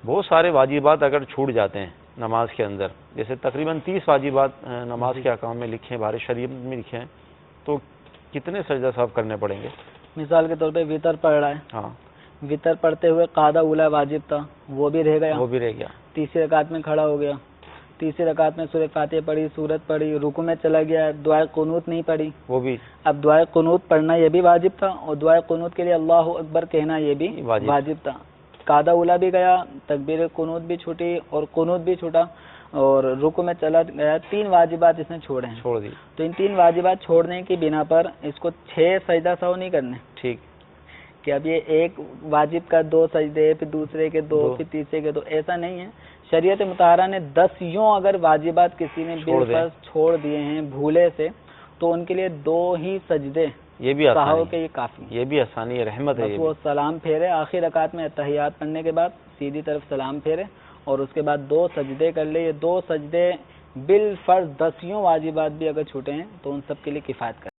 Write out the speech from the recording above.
بہت سارے واجبات اگر چھوٹ جاتے ہیں نماز کے اندر، جیسے تقریباً 30 واجبات نماز کے احکام میں لکھے ہیں، بارِ شریعت میں لکھے ہیں، تو کتنے سجدہ صاحب کرنے پڑیں گے؟ مثال کے طور پہ وطر پڑھ رہا ہے، ہاں، وطر پڑھتے ہوئے قعدہ اولا واجب تھا، وہ بھی رہ گیا، وہ بھی رہ گیا۔ تیسری رکعت میں کھڑا ہو گیا، تیسری رکعت میں سورہ فاتحہ پڑھی، سورت پڑھی، رکوع میں چلا گیا، دعائے قنوت نہیں پڑھی، وہ بھی اب دعائے قنوت پڑھنا یہ بھی واجب تھا، اور دعائے قنوت کے لیے اللہ اکبر کہنا یہ بھی واجب تھا۔ قعدہ اولا بھی گیا، تکبیر قنوت بھی چھوٹی اور قنوت بھی چھوٹا، اور رکوع میں چلا گیا، 3 واجبات اس نے چھوڑے ہیں۔ چھوڑ دی۔ تو ان 3 واجبات چھوڑنے کی بنا پر اس کو 6 سجدہ سہو نہیں کرنے، ٹھیک، کہ اب یہ ایک واجب کا 2 سجدے، پھر دوسرے کے 2، پھر تیسرے کے 2، ایسا نہیں ہے۔ شریعت مطہرہ نے 10 یوں اگر واجبات کسی نے بالفرض چھوڑ دیے ہیں بھولے سے، تو ان کے لیے 2 ہی سجدے یہ بھی سہو آسانی، کے یہ کافی، یہ بھی آسانی ہے، رحمت ہے۔ بس وہ سلام پھیرے آخر رکعت میں، تحیات پڑھنے کے بعد سیدھی طرف سلام پھیرے، اور اس کے بعد 2 سجدے کر لے۔ یہ 2 سجدے بالفرض 10 واجبات بھی اگر چھوٹے ہیں تو ان سب کے لیے کفایت کریں۔